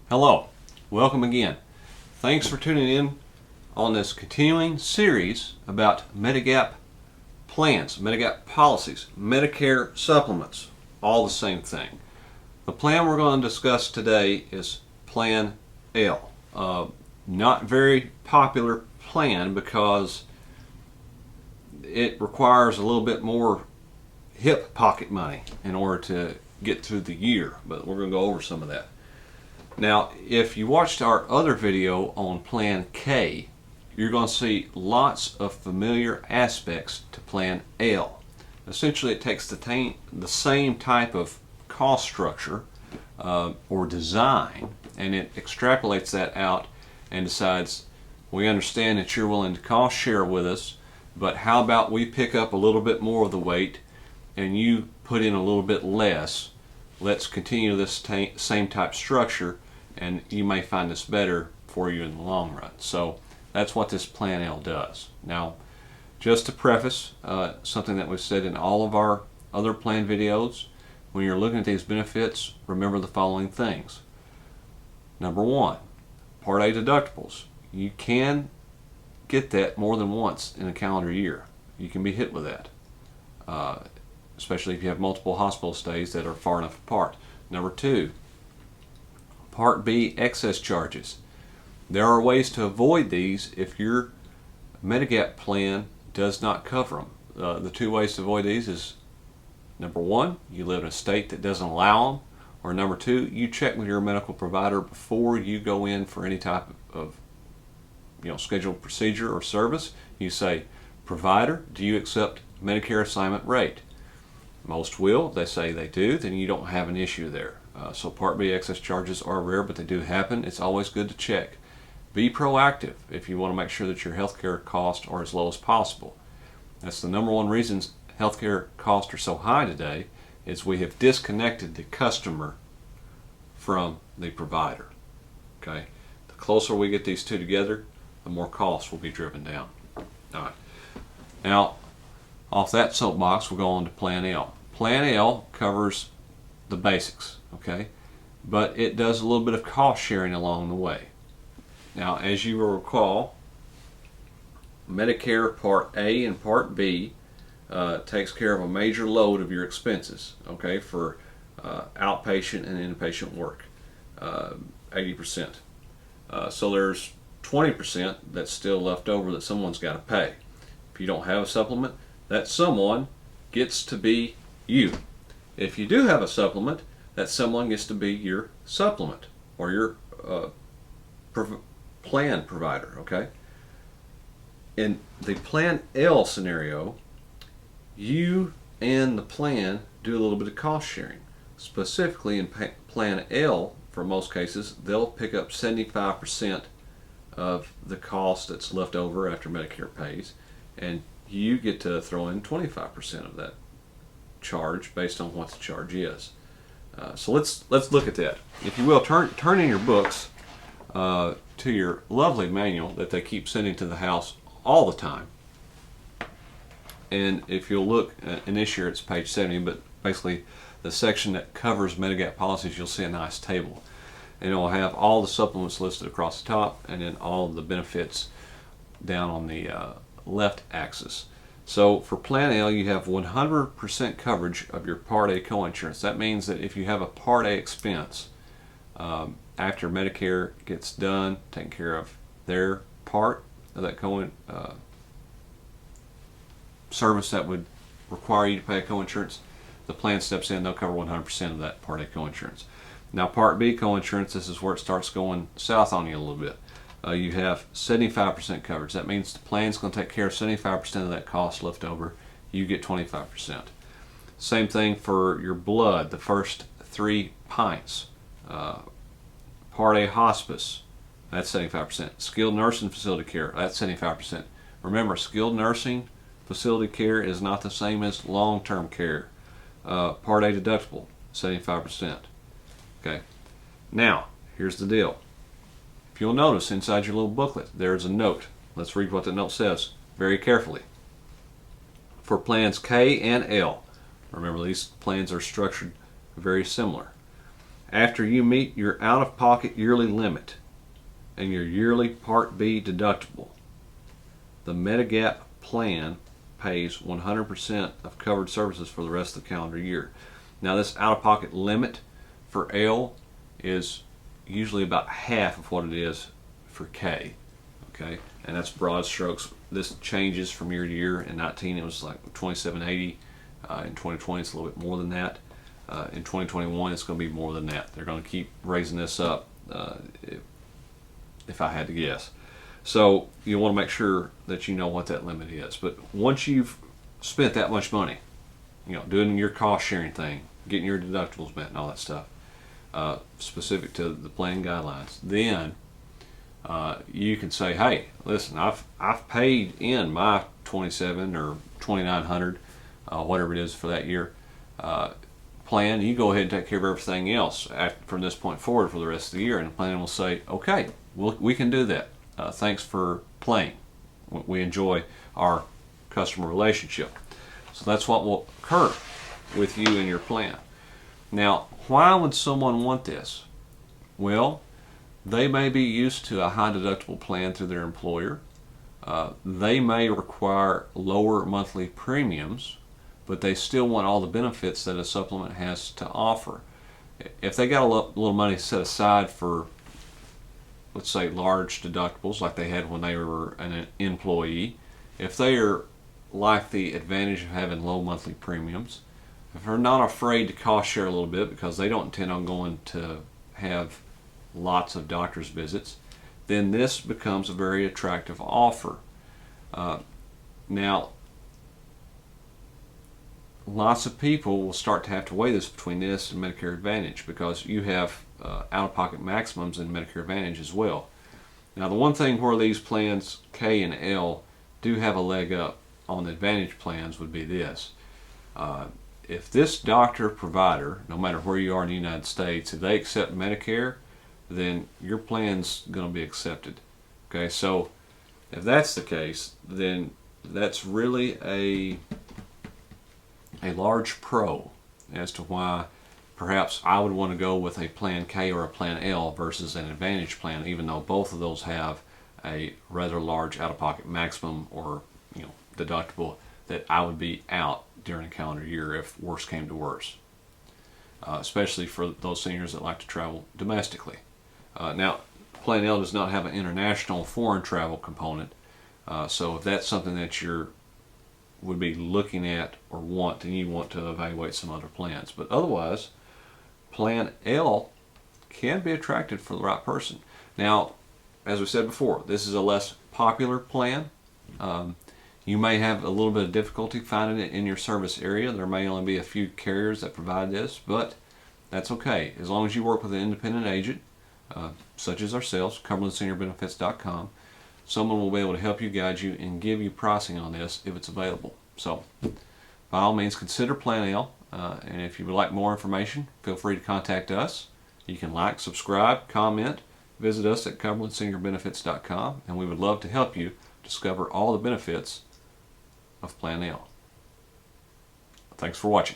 Hello, welcome again. Thanks for tuning in on this continuing series about Medigap plans, Medigap policies, Medicare supplements, all the same thing. The plan we're going to discuss today is Plan L. Not very popular plan because it requires a little bit more hip pocket money in order to get through the year, but we're going to go over some of that. Now, if you watched our other video on Plan K, you're going to see lots of familiar aspects to Plan L. Essentially, it takes the same type of cost structure or design, and it extrapolates that out and decides, we understand that you're willing to cost share with us, but how about we pick up a little bit more of the weight and you put in a little bit less. Let's continue this same type structure, and you may find this better for you in the long run. So that's what this Plan L does. Now, just to preface something that we've said in all of our other plan videos, when you're looking at these benefits, remember the following things. Number one, Part A deductibles. You can get that more than once in a calendar year. You can be hit with that, especially if you have multiple hospital stays that are far enough apart. Number two, Part B excess charges. There are ways to avoid these if your Medigap plan does not cover them. The two ways to avoid these is, number one, you live in a state that doesn't allow them, or number two, you check with your medical provider before you go in for any type of scheduled procedure or service. You say, provider, do you accept Medicare assignment rate? Most will. They say they do, then you don't have an issue there. So Part B excess charges are rare, but they do happen. It's always good to check. Be proactive if you want to make sure that your healthcare costs are as low as possible. That's the number one reason healthcare costs are so high today, is we have disconnected the customer from the provider. Okay? The closer we get these two together, the more costs will be driven down. All right. Now, off that soapbox, we'll go on to Plan L. Plan L covers the basics, okay? But it does a little bit of cost sharing along the way. Now, as you will recall, Medicare Part A and Part B takes care of a major load of your expenses, okay, for outpatient and inpatient work, 80%. So there's 20% that's still left over that someone's got to pay. If you don't have a supplement, that someone gets to be you. If you do have a supplement, that someone gets to be your supplement or your plan provider, okay? In the Plan L scenario, you and the plan do a little bit of cost sharing. Specifically in Plan L, for most cases, they'll pick up 75% of the cost that's left over after Medicare pays, and you get to throw in 25% of that charge based on what the charge is. So let's look at that. If you will, turn in your books to your lovely manual that they keep sending to the house all the time. And if you'll look, in this year it's page 70, but basically the section that covers Medigap policies, you'll see a nice table. And it'll have all the supplements listed across the top, and then all of the benefits down on the left axis. So for Plan L, you have 100% coverage of your Part A coinsurance. That means that if you have a Part A expense, after Medicare gets done taking care of their part of that service that would require you to pay a coinsurance, the plan steps in, they'll cover 100% of that Part A coinsurance. Now Part B coinsurance, this is where it starts going south on you a little bit. You have 75% coverage. That means the plan's going to take care of 75% of that cost left over. You get 25%. Same thing for your blood, the first 3 pints. Part A hospice, that's 75%. Skilled nursing facility care, that's 75%. Remember, skilled nursing facility care is not the same as long-term care. Part A deductible, 75%. Okay. Now, here's the deal. If you'll notice inside your little booklet, there's a note. Let's read what the note says very carefully. For plans K and L, remember these plans are structured very similar. After you meet your out-of-pocket yearly limit and your yearly Part B deductible, the Medigap plan pays 100% of covered services for the rest of the calendar year. Now, this out-of-pocket limit for L is usually about half of what it is for K. Okay, and that's broad strokes. This changes from year to year. In 19, it was like $27.80. In 2020, it's a little bit more than that. In 2021, it's going to be more than that. They're going to keep raising this up, if I had to guess. So you want to make sure that you know what that limit is. But once you've spent that much money, doing your cost sharing thing, getting your deductibles met and all that stuff, specific to the plan guidelines, then you can say, hey, listen, I've paid in my 27 or 2,900, whatever it is for that year, plan. You go ahead and take care of everything else from this point forward for the rest of the year, and the plan will say, okay, we can do that. Thanks for playing. We enjoy our customer relationship. So that's what will occur with you and your plan. Now, why would someone want this? Well, they may be used to a high deductible plan through their employer. They may require lower monthly premiums, but they still want all the benefits that a supplement has to offer. If they got a little money set aside for, let's say, large deductibles like they had when they were an employee, if they are like the advantage of having low monthly premiums, if they're not afraid to cost share a little bit because they don't intend on going to have lots of doctor's visits, then this becomes a very attractive offer. Now, lots of people will start to have to weigh this between this and Medicare Advantage because you have out-of-pocket maximums in Medicare Advantage as well. Now, the one thing where these plans K and L do have a leg up on the Advantage plans would be this. If this doctor provider, no matter where you are in the United States, if they accept Medicare, then your plan's going to be accepted. Okay, so if that's the case, then that's really a large pro as to why perhaps I would want to go with a plan K or a plan L versus an Advantage plan, even though both of those have a rather large out-of-pocket maximum or deductible that I would be out during a calendar year if worse came to worse, especially for those seniors that like to travel domestically. Now, Plan L does not have an international foreign travel component, so if that's something that you would be looking at or want, then you want to evaluate some other plans. But otherwise, Plan L can be attractive for the right person. Now, as we said before, this is a less popular plan. You may have a little bit of difficulty finding it in your service area. There may only be a few carriers that provide this, but that's okay. As long as you work with an independent agent, such as ourselves, CumberlandSeniorBenefits.com, someone will be able to help you, guide you, and give you pricing on this if it's available. So, by all means, consider Plan L, and if you would like more information, feel free to contact us. You can like, subscribe, comment, visit us at CumberlandSeniorBenefits.com, and we would love to help you discover all the benefits of Plan L. Thanks for watching.